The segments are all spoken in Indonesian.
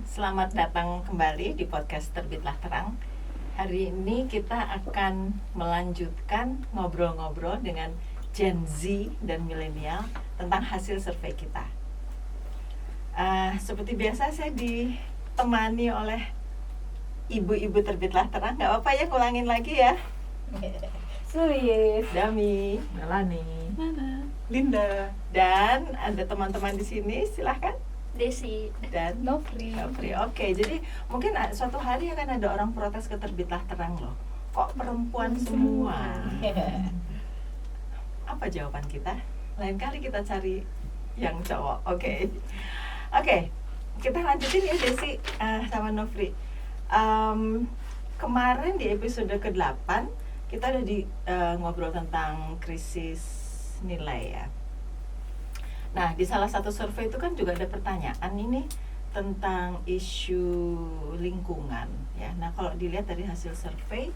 Selamat datang kembali di podcast Terbitlah Terang. Hari ini kita akan melanjutkan ngobrol-ngobrol dengan Gen Z dan milenial tentang hasil survei kita. Seperti biasa saya ditemani oleh ibu-ibu Terbitlah Terang. Gak apa-apa ya, ulangin lagi ya. Sulis, Dami, Melani, Nana, Linda, dan ada teman-teman di sini. Silahkan. Desi Dan Nofri. Oke, jadi mungkin suatu hari akan ada orang protes ke Terbitlah Terang loh. Kok perempuan semua? Apa jawaban kita? Lain kali kita cari yang cowok. Oke, kita lanjutin ya Desi sama Nofri. Kemarin di episode ke-8 kita udah ngobrol tentang krisis nilai ya. Nah, di salah satu survei itu kan juga ada pertanyaan ini tentang isu lingkungan ya. Nah, kalau dilihat dari hasil survei,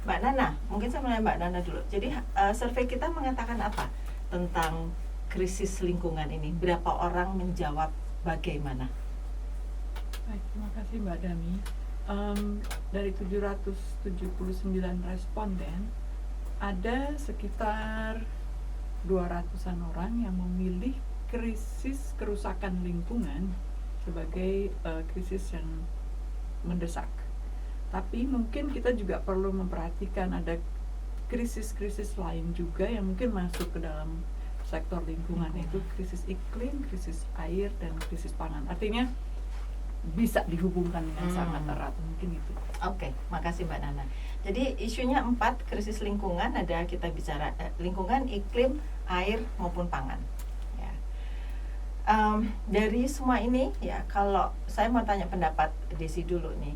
Mbak Nana, mungkin saya mulai Mbak Nana dulu. Jadi survei kita mengatakan apa tentang krisis lingkungan ini? Berapa orang menjawab bagaimana? Baik, terima kasih Mbak Dami. Dari 779 responden, ada sekitar 200-an orang yang memilih krisis kerusakan lingkungan sebagai krisis yang mendesak. Tapi mungkin kita juga perlu memperhatikan ada krisis-krisis lain juga yang mungkin masuk ke dalam sektor lingkungan, yaitu krisis iklim, krisis air, dan krisis pangan. Artinya bisa dihubungkan dengan sangat erat, mungkin itu. Oke, makasih Mbak Nana. Jadi isunya 4, krisis lingkungan, ada kita bicara lingkungan, iklim, air maupun pangan. Ya. Dari semua ini ya, kalau saya mau tanya pendapat Desi dulu nih.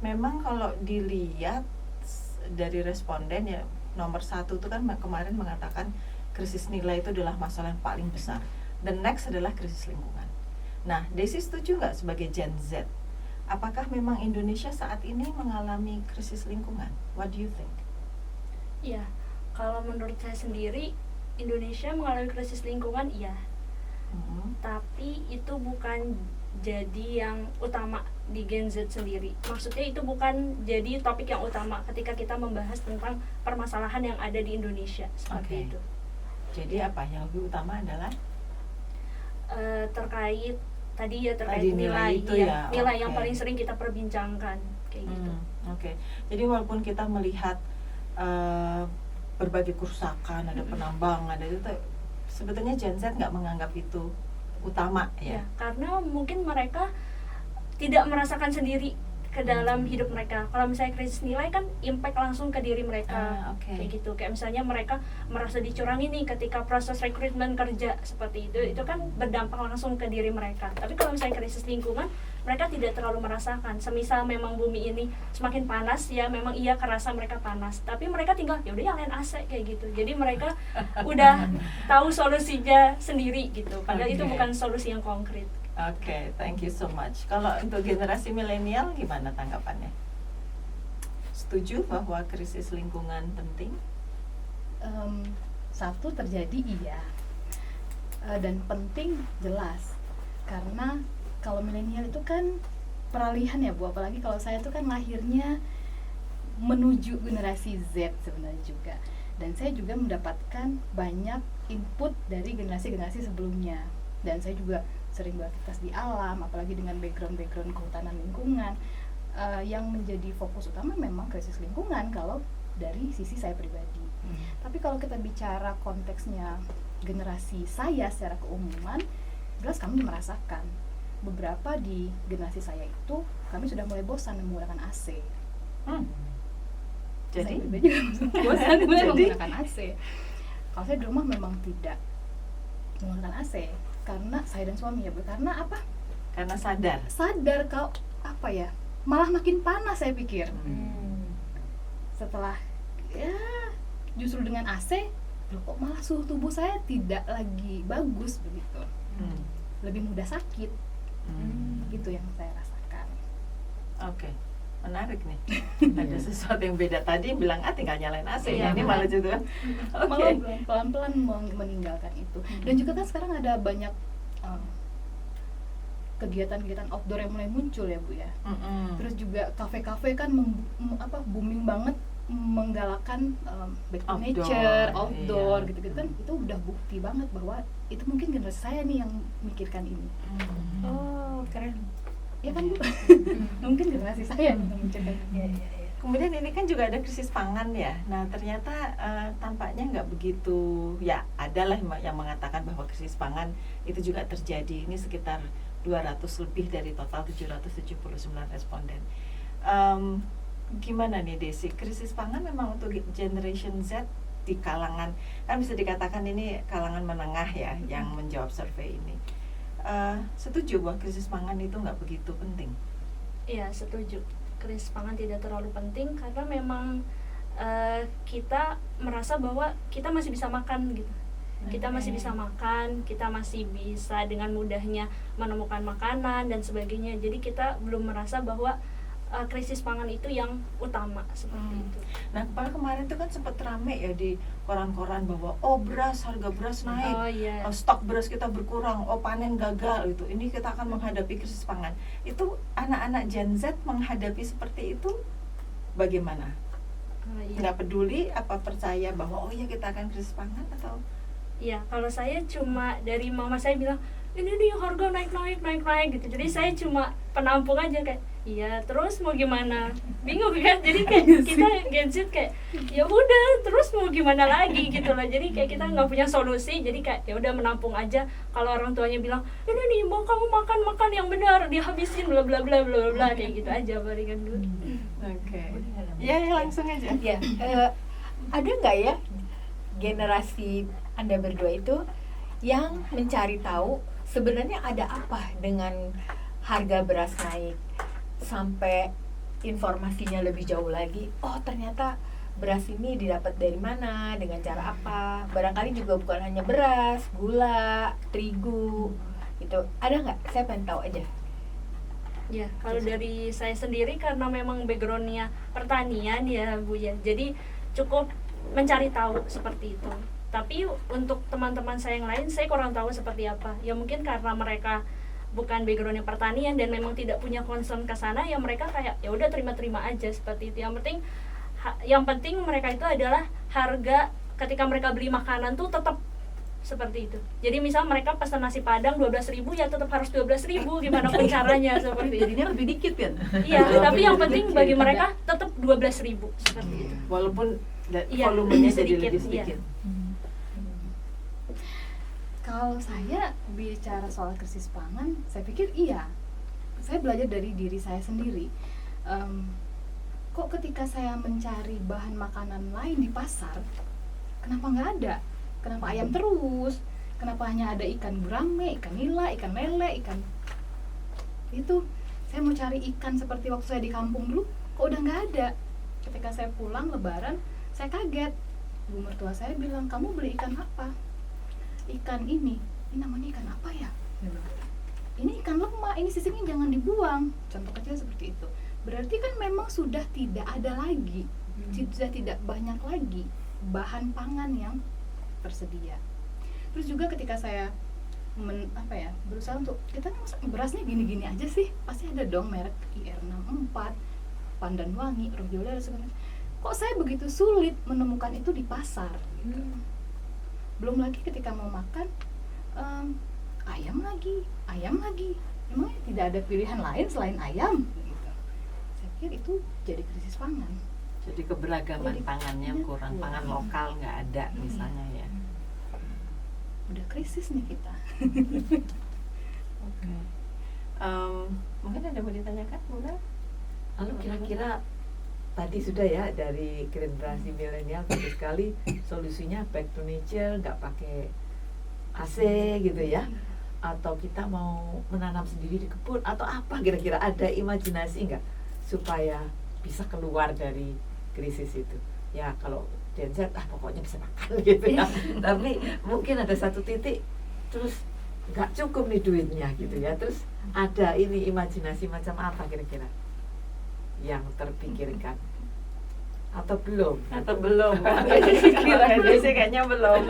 Memang kalau dilihat dari responden ya, nomor 1 itu kan kemarin mengatakan krisis nilai itu adalah masalah yang paling besar. The next adalah krisis lingkungan. Nah, Desi setuju nggak sebagai Gen Z? Apakah memang Indonesia saat ini mengalami krisis lingkungan? What do you think? Iya, kalau menurut saya sendiri Indonesia mengalami krisis lingkungan, iya. Tapi itu bukan jadi yang utama di Gen Z sendiri. Maksudnya itu bukan jadi topik yang utama ketika kita membahas tentang permasalahan yang ada di Indonesia seperti itu. Jadi apa yang lebih utama adalah terkait nilai itu ya, nilai yang okay. paling sering kita perbincangkan kayak gitu. Oke. Jadi walaupun kita melihat berbagai kerusakan, ada penambangan, ada itu, sebetulnya Gen Z nggak menganggap itu utama ya. Karena mungkin mereka tidak merasakan sendiri ke dalam hidup mereka. Kalau misalnya krisis nilai kan impact langsung ke diri mereka, kayak gitu. Kayak misalnya mereka merasa dicurangi nih ketika proses rekrutmen kerja seperti itu kan berdampak langsung ke diri mereka. Tapi kalau misalnya krisis lingkungan, mereka tidak terlalu merasakan. Semisal memang bumi ini semakin panas ya, memang iya kerasa mereka panas. Tapi mereka tinggal ya udah nyalain AC kayak gitu. Jadi mereka udah tahu solusinya sendiri gitu. Padahal itu bukan solusi yang konkret. Oke, thank you so much. Kalau untuk generasi milenial gimana tanggapannya? Setuju bahwa krisis lingkungan penting? Satu terjadi iya, dan penting jelas. Karena kalau milenial itu kan peralihan ya Bu, apalagi kalau saya itu kan lahirnya menuju generasi Z sebenarnya juga. Dan saya juga mendapatkan banyak input dari generasi-generasi sebelumnya. Dan saya juga sering beraktivitas di alam, apalagi dengan background kehutanan lingkungan. Yang menjadi fokus utama memang krisis lingkungan kalau dari sisi saya pribadi. Tapi kalau kita bicara konteksnya generasi saya secara keumuman, jelas kami merasakan beberapa di generasi saya itu kami sudah mulai bosan menggunakan AC. Jadi saya juga bosan mulai menggunakan AC. Kalau saya di rumah memang tidak menggunakan AC karena saya dan suami ya Bu. Karena apa? Karena sadar Kalau apa ya? Malah makin panas saya pikir. Setelah ya justru dengan AC, loh kok malah suhu tubuh saya tidak lagi bagus begitu. Lebih mudah sakit. Gitu yang saya rasakan. Oke. Menarik nih. Ada sesuatu yang beda. Tadi bilang tinggal nyalain AC ya, ini malah juga malah pelan-pelan meninggalkan itu. Dan juga kan sekarang ada banyak kegiatan-kegiatan outdoor yang mulai muncul ya Bu ya. Mm-mm. Terus juga kafe-kafe kan booming banget menggalakkan back to Outdoor, nature, outdoor iya. gitu-gitu kan, itu udah bukti banget bahwa itu mungkin generasi saya nih yang mikirkan ini. Oh, keren. Ya kan Bu? Mungkin generasi saya yang memikirkan ini. Kemudian ini kan juga ada krisis pangan ya. Nah ternyata tampaknya nggak begitu. Ya adalah yang mengatakan bahwa krisis pangan itu juga terjadi. Ini sekitar 200 lebih dari total 779 responden. Gimana nih Desi? Krisis pangan memang untuk Generation Z di kalangan, kan bisa dikatakan ini kalangan menengah ya yang menjawab survei ini. Setuju bahwa krisis pangan itu nggak begitu penting? Iya, setuju. Krisis pangan tidak terlalu penting karena memang kita merasa bahwa kita masih bisa makan gitu. Kita masih bisa makan, kita masih bisa dengan mudahnya menemukan makanan dan sebagainya. Jadi kita belum merasa bahwa krisis pangan itu yang utama seperti itu. Nah, kemarin itu kan sempat rame ya di koran-koran bahwa harga beras naik, Oh iya. stok beras kita berkurang, panen gagal gitu. Ini kita akan menghadapi krisis pangan. Itu anak-anak Gen Z menghadapi seperti itu bagaimana? Iya. Nggak peduli apa percaya bahwa ya kita akan krisis pangan atau? Iya, kalau saya cuma dari mama saya bilang ini nih harga naik gitu. Jadi saya cuma penampung aja kayak iya, terus mau gimana? Bingung kan? Jadi kayak kita Gen Z kayak ya udah, terus mau gimana lagi gitu lah. Jadi kayak kita nggak punya solusi. Jadi kayak ya udah menampung aja. Kalau orang tuanya bilang ini nih mau kamu makan yang benar, dihabisin bla bla bla bla bla kayak gitu aja palingan dulu. Oke. Ya langsung aja. Ya, ada nggak ya generasi Anda berdua itu yang mencari tahu sebenarnya ada apa dengan harga beras naik sampai informasinya lebih jauh lagi? Oh, ternyata beras ini didapat dari mana, dengan cara apa? Barangkali juga bukan hanya beras, gula, terigu gitu. Ada nggak? Saya pengen tahu aja. Ya, kalau dari saya sendiri karena memang backgroundnya pertanian ya Bu ya, jadi cukup mencari tahu seperti itu. Tapi untuk teman-teman saya yang lain, saya kurang tahu seperti apa. Ya mungkin karena mereka bukan backgroundnya pertanian dan memang tidak punya concern ke sana, ya mereka kayak ya udah terima-terima aja seperti itu. Yang penting mereka itu adalah harga ketika mereka beli makanan tuh tetap seperti itu. Jadi misal mereka pesan nasi padang 12.000 ya tetap harus 12.000 gimana pun caranya seperti itu. Jadinya lebih dikit kan? Iya, tapi yang penting bagi mereka tetap 12.000 seperti itu. Walaupun Iya, volumenya jadi sedikit, lebih sedikit. Kalau saya bicara soal krisis pangan, saya pikir iya. Saya belajar dari diri saya sendiri. Kok ketika saya mencari bahan makanan lain di pasar, kenapa nggak ada? Kenapa ayam terus? Kenapa hanya ada ikan gurame, ikan nila, ikan lele, ikan itu? Saya mau cari ikan seperti waktu saya di kampung dulu, kok udah nggak ada. Ketika saya pulang Lebaran, saya kaget. Bu mertua saya bilang, kamu beli ikan apa? Ikan ini namanya ikan apa ya? Ini ikan lemak, ini sisingnya jangan dibuang. Contoh kecil seperti itu. Berarti kan memang sudah tidak ada lagi, sudah tidak banyak lagi bahan pangan yang tersedia. Terus juga ketika saya berusaha untuk kita berasnya gini-gini aja sih, pasti ada dong merek IR64, Pandanwangi, Rojola dan sebagainya. Kok saya begitu sulit menemukan itu di pasar gitu. Belum lagi ketika mau makan ayam lagi. Emangnya tidak ada pilihan lain selain ayam gitu. Saya pikir itu jadi krisis pangan. Jadi keberagaman pangannya kurang, pangan lokal nggak ada misalnya ya. Udah krisis nih kita. Oke. Mungkin ada mau ditanyakan, Bunda? Lalu kira-kira tadi sudah ya dari generasi milenial bagus sekali solusinya back to nature, nggak pakai AC gitu ya, atau kita mau menanam sendiri di kebun atau apa, kira-kira ada imajinasi nggak supaya bisa keluar dari krisis itu? Ya kalau Gen Z pokoknya bisa makan gitu ya, tapi mungkin ada satu titik terus nggak cukup nih duitnya gitu ya, terus ada ini imajinasi macam apa kira-kira yang terpikirkan atau belum? Atau belum? Kayaknya belum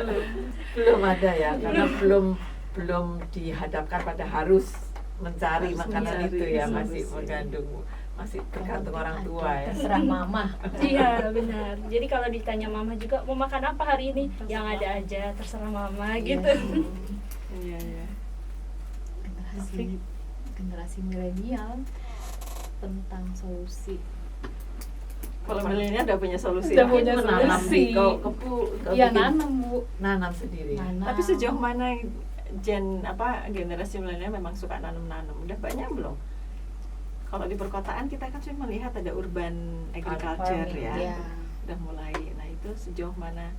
Belum ada ya, karena belum dihadapkan pada harus mencari Harus makanan mencari itu ya, solusi. masih mengandung, masih tergantung orang tua ya. Terserah mama. Iya benar. Jadi kalau ditanya mama juga mau makan apa hari ini, yang ada aja terserah mama gitu. Iya, iya. generasi milenial tentang solusi. Kalau milenial udah punya solusi. Udah lah. punya Menanam solusi. di Iya, nanam Bu. nanam sendiri. Nanam. Tapi sejauh mana generasi milenial memang suka nanam-nanam? Udah banyak belum? Kalau di perkotaan kita kan sudah melihat ada urban agriculture Farming, ya. Iya. Udah mulai. Nah, itu sejauh mana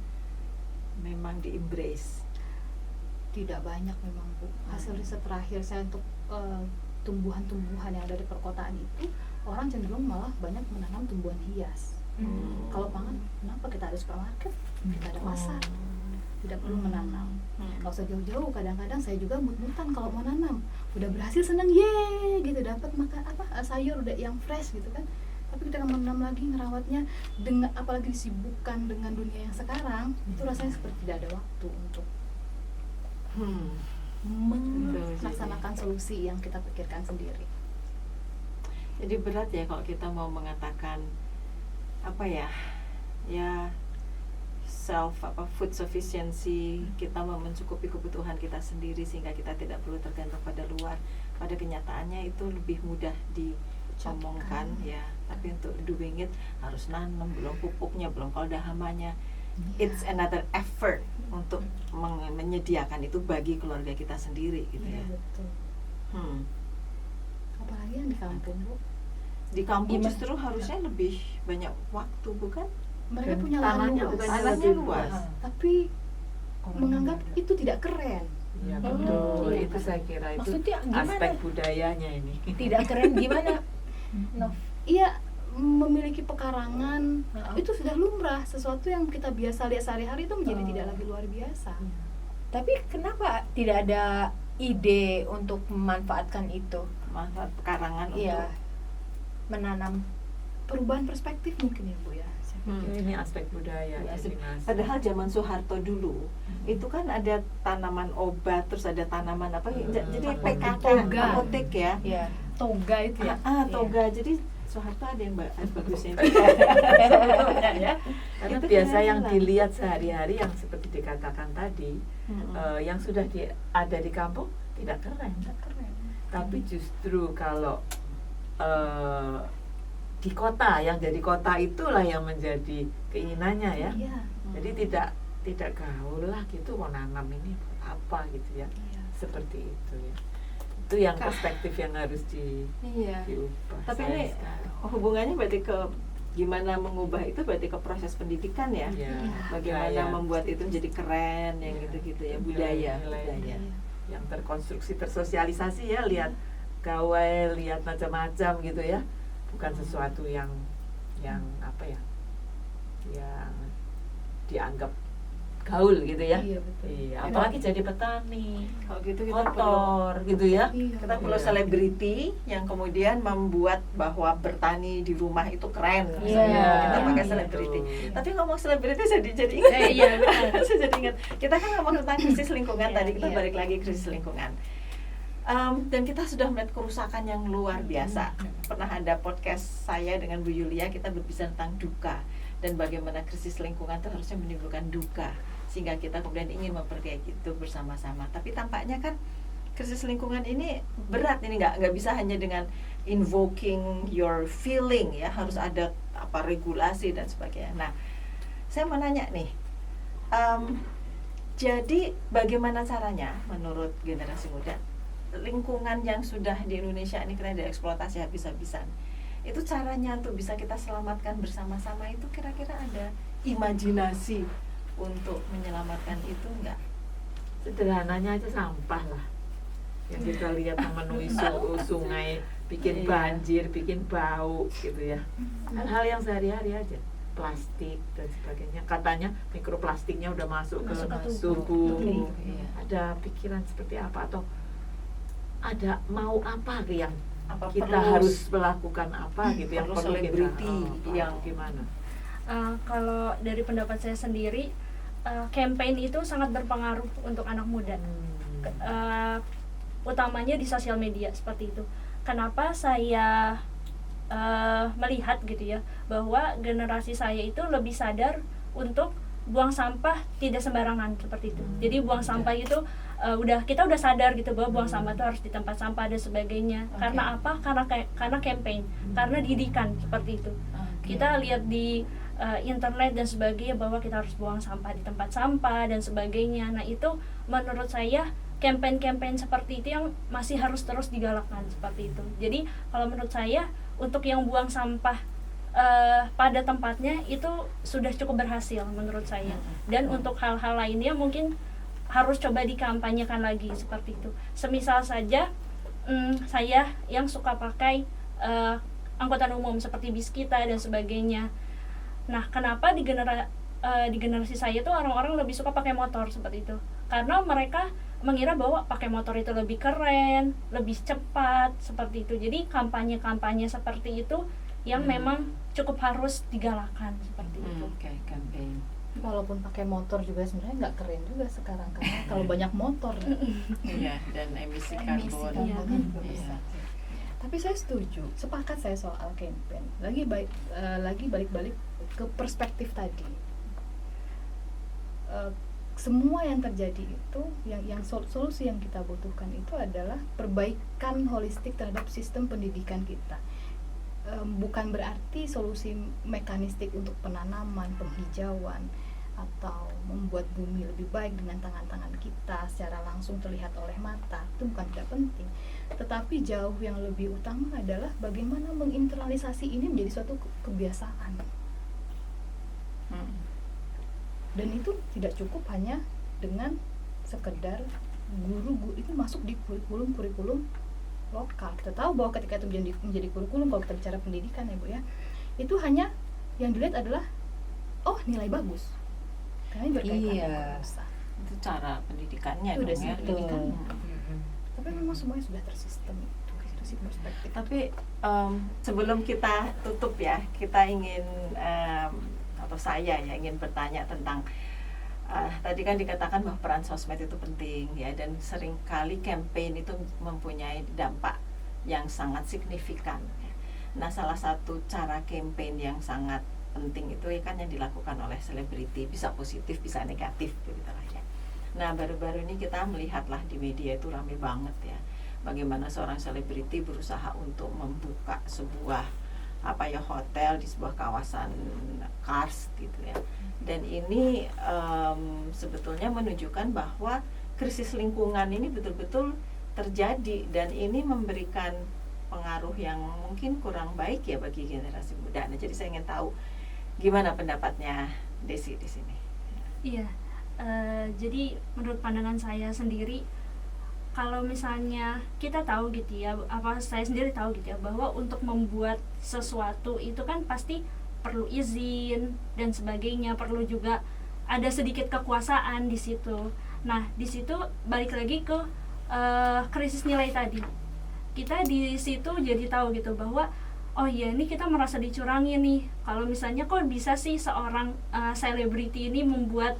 memang di-embrace? Tidak banyak memang Bu. Hasil riset terakhir saya untuk tumbuhan-tumbuhan yang ada di perkotaan itu, orang cenderung malah banyak menanam tumbuhan hias. Kalau pangan, kenapa kita ada supermarket, kita ada pasar, tidak perlu menanam. Kalau usah jauh-jauh, kadang-kadang saya juga mut-mutan kalau mau nanam. Udah berhasil seneng, yeay gitu, dapat makan sayur udah yang fresh gitu kan. Tapi kita menanam lagi, ngerawatnya, dengan apalagi disibukkan dengan dunia yang sekarang, itu rasanya seperti tidak ada waktu untuk melaksanakan solusi yang kita pikirkan sendiri. Jadi berat ya kalau kita mau mengatakan apa ya food sufficiency, kita mau mencukupi kebutuhan kita sendiri sehingga kita tidak perlu tergantung pada luar. Pada kenyataannya itu lebih mudah diomongkan ya, tapi untuk doing it harus nanam, belum pupuknya, belum kalau ada hamanya. It's another effort untuk menyediakan itu bagi keluarga kita sendiri gitu Iya, ya. betul. Hmm. Apalagi yang di kampung Bu, Di kampung Gimana? justru harusnya lebih banyak waktu, bukan? mereka Dan punya lahan tanahnya luas, bukan Tanahnya lebih luas. tapi menganggap itu tidak keren. Ya betul, Iya. itu saya kira itu Maksudnya gimana? aspek budayanya ini. Tidak keren gimana? No. Iya, memiliki pekarangan Heeh. itu sudah lumrah, sesuatu yang kita biasa lihat sehari-hari itu menjadi Oh. tidak lagi luar biasa. Tapi kenapa tidak ada ide untuk memanfaatkan itu? Manfaat pekarangan Iya, untuk menanam. Perubahan perspektif mungkin ya Bu ya. Saya pikir. Ini aspek budaya. Ya, jadi Mas. padahal zaman Soeharto dulu itu kan ada tanaman obat, terus ada tanaman apa jadi Apotek. PKK, Toga. apotek ya. Ya. Toga itu ya. Toga. Jadi Soeharto ada yang bagusnya itu. Karena Itu biasa keren yang lah. dilihat sehari-hari yang seperti dikatakan tadi, yang sudah ada di kampung tidak keren. Keren. Tapi justru kalau di kota, yang jadi kota itulah yang menjadi keinginannya ya. Iya. Jadi tidak gaul lah gitu, mau nanam ini buat apa gitu ya. Iya. Seperti itu ya. Itu yang perspektif yang harus Iya. diubah. Tapi saya ini sekarang. hubungannya berarti ke gimana mengubah itu berarti ke proses pendidikan ya. Ya, Bagaimana budaya. membuat itu menjadi keren yang gitu-gitu ya, budaya. Nilai-nilai. budaya. Yang terkonstruksi, tersosialisasi ya, lihat gawe, lihat macam-macam gitu ya, bukan sesuatu yang apa ya, yang dianggap gaul gitu ya. Iya, betul. Iya, apalagi jadi petani, Kalau gitu kita perlu kotor gitu ya. Iya. kita perlu Iya. selebriti yang kemudian membuat bahwa bertani di rumah itu keren. Iya. Misalnya kita pakai Iya. selebriti. Betul. Tapi ngomong selebriti saya jadi ingat. Iya, benar. Saya jadi ingat. Kita kan ngomong tentang krisis lingkungan Iya, tadi, kita iya. balik lagi krisis lingkungan. Dan kita sudah melihat kerusakan yang luar biasa. Pernah ada podcast saya dengan Bu Yulia, kita berbicara tentang duka dan bagaimana krisis lingkungan itu harusnya menimbulkan duka sehingga kita kemudian ingin memperbaiki itu bersama-sama. Tapi tampaknya kan krisis lingkungan ini berat, ini nggak bisa hanya dengan invoking your feeling ya, harus ada apa regulasi dan sebagainya. Nah, saya mau nanya nih, jadi bagaimana caranya menurut generasi muda lingkungan yang sudah di Indonesia ini kena dieksploitasi habis-habisan, itu caranya untuk bisa kita selamatkan bersama-sama itu kira-kira ada imajinasi untuk menyelamatkan itu enggak? Sederhananya aja sampah lah yang kita lihat memenuhi sungai, bikin Iya. banjir, bikin bau gitu ya. Hal-hal yang sehari-hari aja, plastik dan sebagainya. Katanya mikroplastiknya udah masuk Masuk ke ke tubuh. tubuh, iya. Ada pikiran seperti apa atau ada mau apa yang Apa kita perlu harus melakukan apa gitu yang perlu perlu selebriti kita yang gimana? Kalau dari pendapat saya sendiri, campaign itu sangat berpengaruh untuk anak muda. utamanya di sosial media seperti itu. Kenapa saya melihat gitu ya, bahwa generasi saya itu lebih sadar untuk buang sampah tidak sembarangan seperti itu. Jadi buang sampah itu kita udah sadar gitu bahwa buang sampah itu harus di tempat sampah dan sebagainya. Karena apa? Karena campaign, karena didikan seperti itu. Kita lihat di internet dan sebagainya bahwa kita harus buang sampah di tempat sampah dan sebagainya. Nah, itu menurut saya campaign-campaign seperti itu yang masih harus terus digalakkan seperti itu. Jadi kalau menurut saya untuk yang buang sampah pada tempatnya itu sudah cukup berhasil menurut saya. Dan untuk hal-hal lainnya mungkin harus coba dikampanyekan lagi seperti itu. Semisal saja saya yang suka pakai angkutan umum seperti bis kita dan sebagainya. Nah, kenapa di generasi saya tuh orang-orang lebih suka pakai motor seperti itu? Karena mereka mengira bahwa pakai motor itu lebih keren, lebih cepat seperti itu. Jadi kampanye-kampanye seperti itu yang memang cukup harus digalakan seperti itu. Campaign. Walaupun pakai motor juga sebenarnya nggak keren juga sekarang karena kalau banyak motor Iya, dan emisi emisi karbon. karbonnya juga Iya. besar. Tapi saya setuju, sepakat saya soal campaign. Lagi balik-balik ke perspektif tadi. Semua yang terjadi itu, yang solusi yang kita butuhkan itu adalah perbaikan holistik terhadap sistem pendidikan kita. Bukan berarti solusi mekanistik untuk penanaman, penghijauan, atau membuat bumi lebih baik dengan tangan-tangan kita secara langsung terlihat oleh mata, itu bukan tidak penting. Tetapi jauh yang lebih utama adalah bagaimana menginternalisasi ini menjadi suatu kebiasaan. Dan itu tidak cukup hanya dengan sekedar guru itu masuk di kurikulum lokal. Kita tahu bahwa ketika itu menjadi kurikulum, kalau kita bicara pendidikan ya Bu ya, itu hanya yang dilihat adalah nilai bagus. Karena ini berkaitan dengan kelulusan. Itu cara pendidikannya Itu dong udah ya. pendidikan. Hmm. Tapi memang semuanya sudah tersistem itu sih perspektif. Tapi sebelum kita tutup ya, kita ingin atau saya ya ingin bertanya tentang tadi kan dikatakan bahwa peran sosmed itu penting ya, dan seringkali campaign itu mempunyai dampak yang sangat signifikan ya. Nah, salah satu cara campaign yang sangat penting itu ya kan yang dilakukan oleh selebriti, bisa positif bisa negatif begitu lah ya. Nah, baru-baru ini kita melihatlah di media itu ramai banget ya, bagaimana seorang selebriti berusaha untuk membuka sebuah hotel di sebuah kawasan Kars gitu ya. Dan ini sebetulnya menunjukkan bahwa krisis lingkungan ini betul-betul terjadi, dan ini memberikan pengaruh yang mungkin kurang baik ya bagi generasi muda. Nah, jadi saya ingin tahu gimana pendapatnya Desi di sini. Iya, jadi menurut pandangan saya sendiri, kalau misalnya kita tahu gitu ya, saya sendiri tahu gitu ya, bahwa untuk membuat sesuatu itu kan pasti perlu izin dan sebagainya, perlu juga ada sedikit kekuasaan di situ. Nah, di situ balik lagi ke krisis nilai tadi. Kita di situ jadi tahu gitu bahwa oh iya, ini kita merasa dicurangi nih. Kalau misalnya kok bisa sih seorang selebriti ini membuat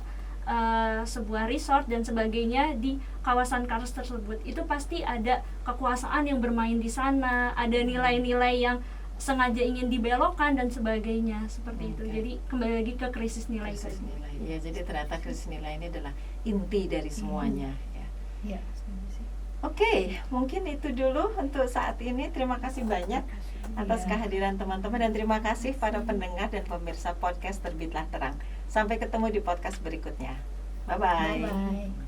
sebuah resort dan sebagainya di kawasan Kars tersebut, itu pasti ada kekuasaan yang bermain di sana, ada nilai-nilai yang sengaja ingin dibelokkan dan sebagainya seperti itu. Jadi kembali lagi ke krisis nilai Krisis tadi. nilai. Ya, jadi ternyata krisis nilai ini adalah inti dari semuanya ya. Iya, setuju sih. Oke, mungkin itu dulu untuk saat ini. Terima kasih banyak atas kehadiran teman-teman, dan terima kasih para pendengar dan pemirsa podcast Terbitlah Terang. Sampai ketemu di podcast berikutnya. Bye-bye. Bye-bye.